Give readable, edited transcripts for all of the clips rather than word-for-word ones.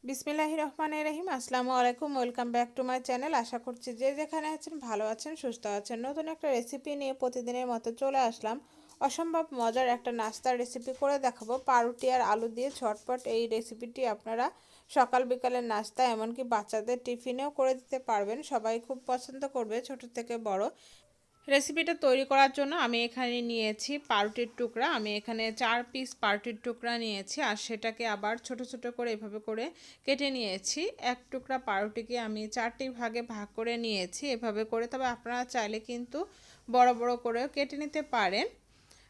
বিসমিল্লাহির রহমানির রহিম। আসসালামু আলাইকুম, welcome back to my channel. আশা করছি যে যেখানে আছেন ভালো আছেন, সুস্থ আছেন। নতুন একটা রেসিপি নিয়ে প্রতিদিনের মতো চলে আসলাম। অসম্ভব মজার একটা নাস্তার রেসিপি করে দেখাবো, পাউরুটি আর আলু দিয়ে ঝটপট। এই রেসিপিটি আপনারা সকাল বিকালের নাস্তা, এমনকি বাচ্চাদের টিফিনেও করে দিতে পারবেন। সবাই খুব পছন্দ করবে, ছোট থেকে বড়। রেসিপিটা তৈরি করার জন্য আমি এখানে নিয়েছি পাউরুটির টুকরা। আমি এখানে 4 পিস পাউরুটির টুকরা নিয়েছি, আর সেটাকে আবার ছোট ছোট করে এভাবে করে কেটে নিয়েছি। এক টুকরা পাউরুটিকে আমি 4টি ভাগে ভাগ করে নিয়েছি এভাবে করে। তবে আপনারা চাইলে কিন্তু বড় বড় করেও কেটে নিতে পারেন।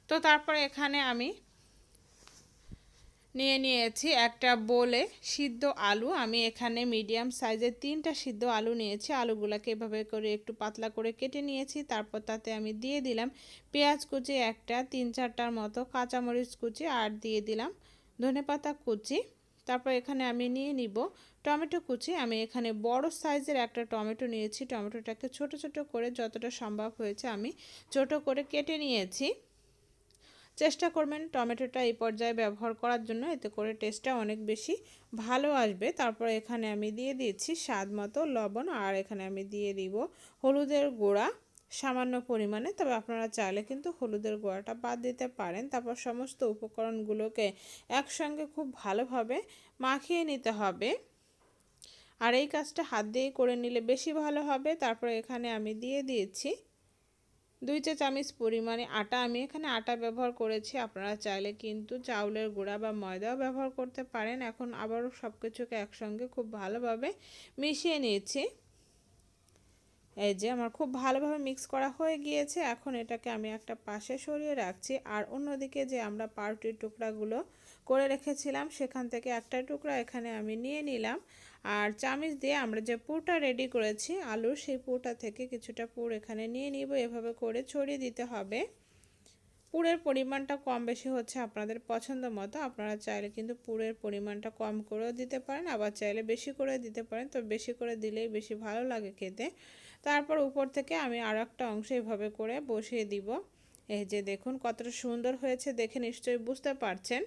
তো তারপর এখানে আমি নিয়েছি একটা বোলে সিদ্ধ আলু। আমি এখানে মিডিয়াম সাইজের 3টা সিদ্ধ আলু নিয়েছি। আলুগুলোকে এভাবে করে একটু পাতলা করে কেটে নিয়েছি। তারপর তাতে আমি দিয়ে দিলাম পেঁয়াজ কুচি একটা, 3-4টার মতো কাঁচামরিচ কুচি, আর দিয়ে দিলাম ধনেপাতা কুচি। তারপর এখানে আমি নিয়ে নিব টমেটো কুচি। আমি এখানে বড় সাইজের একটা টমেটো নিয়েছি। টমেটোটাকে ছোট ছোট করে যতটা সম্ভব হয়েছে আমি ছোট করে কেটে নিয়েছি। চেষ্টা করবেন টমেটোটা এই পর্যায়ে ব্যবহার করার জন্য, এতে করে টেস্টটা অনেক বেশি ভালো আসবে। তারপর এখানে আমি দিয়ে দিয়েছি স্বাদ মতো লবণ, আর এখানে আমি দিয়ে দিব হলুদের গুঁড়া সামান্য পরিমাণে। তবে আপনারা চাইলে কিন্তু হলুদের গুঁড়াটা বাদ দিতে পারেন। তারপর সমস্ত উপকরণগুলোকে একসঙ্গে খুব ভালোভাবে মাখিয়ে নিতে হবে, আর এই কাজটা হাত দিয়েই করে নিলে বেশি ভালো হবে। তারপর এখানে আমি দিয়ে দিয়েছি 2 চা চামচ পরিমাণে আটা। আমি এখানে আটা ব্যবহার করেছি, আপনারা চাইলে কিন্তু চাউলের গুঁড়া বা ময়দাও ব্যবহার করতে পারেন। এখন আবারও সব কিছুকে একসঙ্গে খুব ভালোভাবে মিশিয়ে নিয়েছি। এই যে আমার খুব ভালোভাবে মিক্স করা হয়ে গিয়েছে। এখন এটাকে আমি একটা পাশে সরিয়ে রাখছি, আর অন্যদিকে যে আমরা পাউরুটির টুকরাগুলো করে রেখেছিলাম সেখান থেকে একটা টুকরা এখানে আমি নিয়ে নিলাম, আর চামচ দিয়ে আমরা যে পুরটা রেডি করেছি আলুর, সেই পুরটা থেকে কিছুটা পুর এখানে নিয়ে নিব। এভাবে করে ছড়িয়ে দিতে হবে। পুরের পরিমাণটা কম বেশি হচ্ছে আপনাদের পছন্দ মতো। আপনারা চাইলে কিন্তু পুরের পরিমাণটা কম করেও দিতে পারেন, আবার চাইলে বেশি করে দিতে পারেন। তো বেশি করে দিলেই বেশি ভালো লাগে খেতে। তারপর উপর থেকে আমি আর একটা অংশ এভাবে করে বসিয়ে দিব। এই যে দেখুন কতটা সুন্দর হয়েছে, দেখে নিশ্চয়ই বুঝতে পারছেন।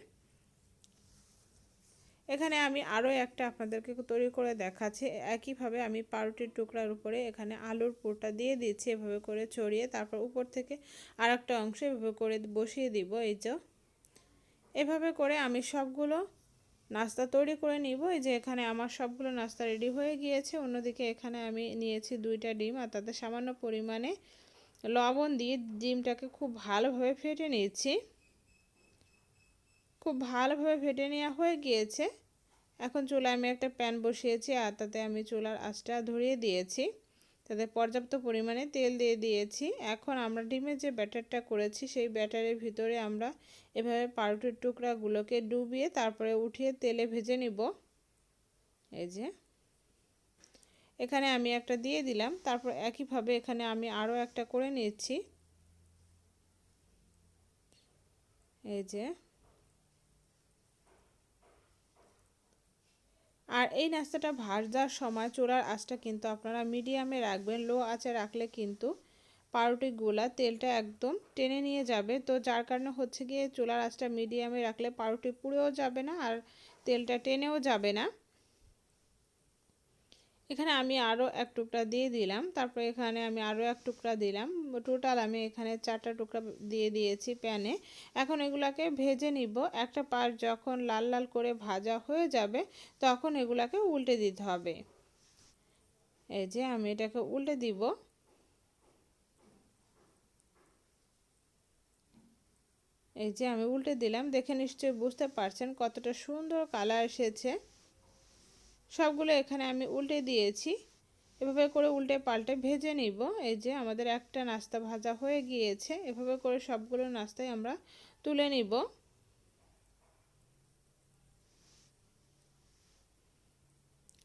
এখানে আমি আরও একটা আপনাদেরকে তৈরি করে দেখাচ্ছি। একইভাবে আমি পাউরুটির টুকরার উপরে এখানে আলুর পুরটা দিয়ে দিচ্ছি এভাবে করে ছড়িয়ে। তারপর উপর থেকে আর একটা অংশ এভাবে করে বসিয়ে দিব। এই যে এভাবে করে আমি সবগুলো নাস্তা তৈরি করে নিব। এই যে এখানে আমার সবগুলো নাস্তা রেডি হয়ে গিয়েছে। অন্যদিকে এখানে আমি নিয়েছি 2টা ডিম, আর তাতে সামান্য পরিমাণে লবণ দিয়ে ডিমটাকে খুব ভালোভাবে ফেটে নিয়েছি। খুব ভালোভাবে ফেটে নেওয়া হয়ে গিয়েছে। এখন চুলায় আমি একটা প্যান বসিয়েছি, আর তাতে আমি চুলার আঁচটা ধরিয়ে দিয়েছি। তাতে পর্যাপ্ত পরিমাণে তেল দিয়ে দিয়েছি। এখন আমরা ডিমের যে ব্যাটারটা করেছি সেই ব্যাটারের ভিতরে আমরা এভাবে পাউরুটির টুকরাগুলোকে ডুবিয়ে তারপরে উঠিয়ে তেলে ভেজে নিব। এই যে এখানে আমি একটা দিয়ে দিলাম। তারপর একইভাবে এখানে আমি আরও একটা করে নিচ্ছি। এই যে আর এই নাস্তাটা ভাজার সময় চুলার আঁচটা কিন্তু আপনারা মিডিয়ামে রাখবেন। লো আঁচে রাখলে কিন্তু পাউরুটিগুলা তেলটা একদম টেনে নিয়ে যাবে। তো যার কারণে হচ্ছে গিয়ে চুলার আঁচটা মিডিয়ামে রাখলে পাউরুটি পুড়েও যাবে না, আর তেলটা টেনেও যাবে না। এখানে আমি আরও এক টুকরা দিয়ে দিলাম। তারপর এখানে আমি আরও এক টুকরা দিলাম। টোটাল আমি এখানে 4টা টুকরা দিয়ে দিয়েছি প্যানে। এখন এগুলাকে ভেজে নিব। একটা পাশ যখন লাল লাল করে ভাজা হয়ে যাবে তখন এগুলাকে উল্টে দিতে হবে। এই যে আমি এটাকে উল্টে দিব। এই যে আমি উল্টে দিলাম, দেখে নিশ্চয়ই বুঝতে পারছেন কতটা সুন্দর কালার এসেছে। সবগুলো এখানে আমি উল্টে দিয়েছি। এভাবে করে উল্টে পাল্টে ভেজে নিব। এই যে আমাদের একটা নাস্তা ভাজা হয়ে গিয়েছে। এভাবে করে সবগুলো নাস্তাই আমরা তুলে নিব।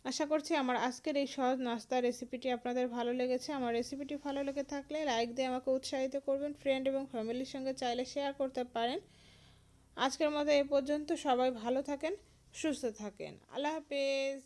আশা করছি আমার আজকের এই সহজ নাস্তা রেসিপিটি আপনাদের ভালো লেগেছে। আমার রেসিপিটি ভালো লেগে থাকলে লাইক দিয়ে আমাকে উৎসাহিত করবেন। ফ্রেন্ড এবং ফ্যামিলির সঙ্গে চাইলে শেয়ার করতে পারেন। আজকের মতো এ পর্যন্ত। সবাই ভালো থাকেন, সুস্থ থাকেন। আল্লাহ হাফেজ।